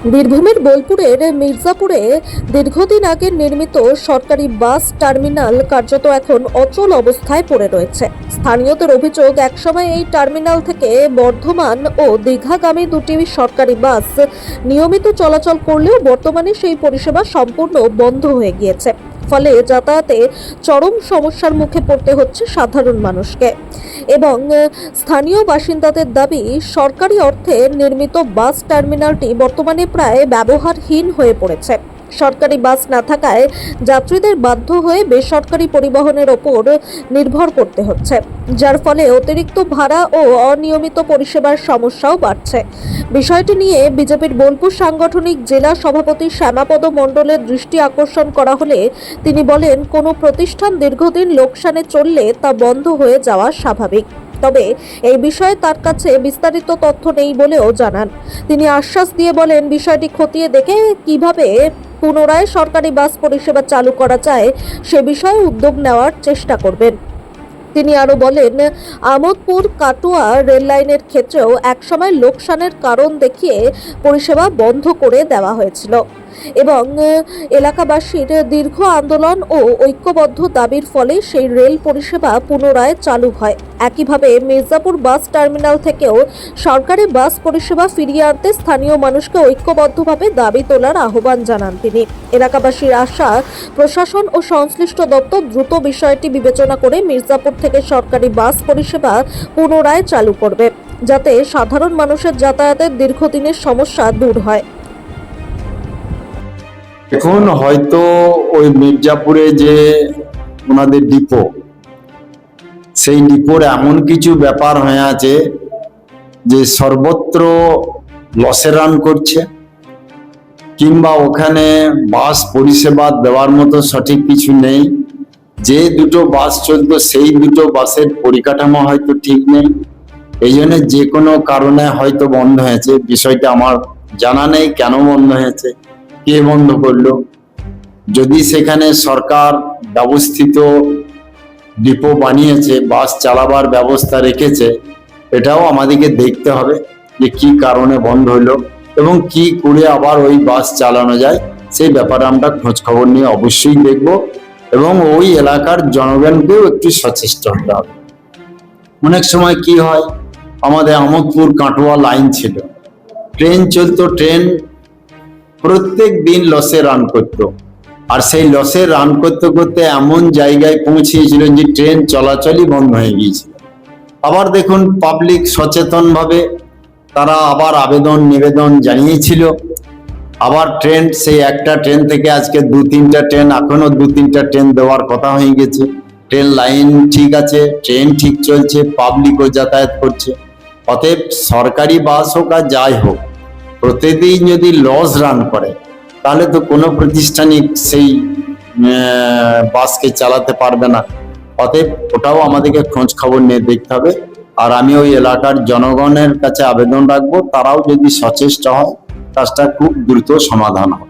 বীরভূমের বোলপুরের মির্জাপুরে দীর্ঘদিন আগে নির্মিত সরকারি বাস টার্মিনাল কার্যত এখন অচল অবস্থায় পড়ে রয়েছে। স্থানীয়দের অভিযোগ, একসময় এই টার্মিনাল থেকে বর্ধমান ও দীঘাগামী দুটি সরকারি বাস নিয়মিত চলাচল করলেও বর্তমানে সেই পরিষেবা সম্পূর্ণ বন্ধ হয়ে গিয়েছে। ফলে যাতায়াতে চরম সমস্যার মুখে পড়তে হচ্ছে সাধারণ মানুষকে। এবং স্থানীয় বাসিন্দাদের দাবি, সরকারি অর্থে নির্মিত বাস টার্মিনালটি বর্তমানে প্রায় ব্যবহারহীন হয়ে পড়েছে। সরকারি বাস না থাকায় যাত্রীদের বাধ্য হয়ে বেসরকারি পরিবহনের ওপর নির্ভর করতে হচ্ছে, যার ফলে অতিরিক্ত ভাড়া ও অনিয়মিত পরিষেবার সমস্যাও বাড়ছে। বিষয়টি নিয়ে বিজেপির বোলপুর সাংগঠনিক জেলা সভাপতি শ্যামাপদ মণ্ডলের দৃষ্টি আকর্ষণ করা হলে তিনি বলেন, কোনো প্রতিষ্ঠান দীর্ঘদিন লোকসানে চললে তা বন্ধ হয়ে যাওয়া স্বাভাবিক। তবে এই বিষয়ে তার কাছে বিস্তারিত তথ্য নেই বলেও জানান। তিনি আশ্বাস দিয়ে বলেন, বিষয়টি খতিয়ে দেখে কিভাবে পুনরায় সরকারি বাস পরিষেবা চালু করা যায় সে বিষয়ে উদ্যোগ নেওয়ার চেষ্টা করবেন। তিনি আরো বলেন, আমোদপুর কাটোয়া রেল লাইনের ক্ষেত্রেও একসময় লোকসানের কারণ দেখিয়ে পরিষেবা বন্ধ করে দেওয়া হয়েছিল এবং এলাকাবাসীর দীর্ঘ আন্দোলন ও ঐক্যবদ্ধ দাবির ফলে সেই রেল পরিষেবা পুনরায় চালু হয়। একইভাবে মির্জাপুর বাস টার্মিনাল থেকেও সরকারি বাস পরিষেবা ফিরিয়ে আনতে স্থানীয় মানুষকে ঐক্যবদ্ধভাবে দাবি তোলার আহ্বান জানান তিনি। এলাকাবাসীর আশা, প্রশাসন ও সংশ্লিষ্ট দপ্তর দ্রুত বিষয়টি বিবেচনা করে মির্জাপুর থেকে সরকারি বাস পরিষেবা পুনরায় চালু করবে, যাতে সাধারণ মানুষের যাতায়াতের দীর্ঘদিনের সমস্যা দূর হয়। এখন হয়তো ওই মির্জাপুরে যে ওনাদের ডিপো, সেই ডিপোর এমন কিছু ব্যাপার হয়ে আছে যে সর্বত্র লসে রান করছে, কিংবা ওখানে বাস পরিষেবা দেওয়ার মতো সঠিক কিছু নেই। যে দুটো বাস চলতো সেই দুটো বাসের পরিকাঠামো হয়তো ঠিক নেই, এই জন্য যে কোনো কারণে হয়তো বন্ধ হয়েছে। বিষয়টা আমার জানা নেই কেন বন্ধ হয়েছে, কে বন্ধ করলো। যদি সেখানে সরকার ব্যবস্থিত ডিপো বানিয়েছে, বাস চালাবার ব্যবস্থা রেখেছে, এটাও আমাদেরকে দেখতে হবে যে কি কারণে বন্ধ হলো এবং কি করে আবার ওই বাস চালানো যায়। সেই ব্যাপারে আমরা খোঁজ খবর নিয়ে অবশ্যই দেখব এবং ওই এলাকার জনগণকেও একটু সচেষ্ট হতে হবে। অনেক সময় কি হয়, আমাদের আমোদপুর কাটোয়া লাইন ছিল, ট্রেন চলতো, ট্রেন প্রত্যেক দিন লসে রান করতো, আর সেই লসে রান করতে করতে এমন জায়গায় পৌঁছিয়েছিল যে ট্রেন চলাচলই বন্ধ হয়ে গিয়েছিল। আবার দেখুন, পাবলিক সচেতন ভাবে তারা আবার আবেদন নিবেদন জানিয়েছিল, আবার ট্রেন, সেই একটা ট্রেন থেকে আজকে দু তিনটা ট্রেন, এখনো দু তিনটা ট্রেন দেওয়ার কথা হয়ে গেছে। ট্রেন লাইন ঠিক আছে, ট্রেন ঠিক চলছে, পাবলিকও যাতায়াত করছে। অতএব সরকারি বাস হোক আর যাই হোক, প্রতিদিন যদি লস রান করে তাহলে তো কোনো প্রতিষ্ঠানিক সেই বাসকে চালাতে পারবে না। অতএব ওটাও আমাদেরকে খোঁজ খবর নিয়ে দেখতে হবে। আর আমি ওই এলাকার জনগণের কাছে আবেদন রাখবো, তারাও যদি সচেষ্ট হয় কাজটা খুব দ্রুত সমাধান হবে।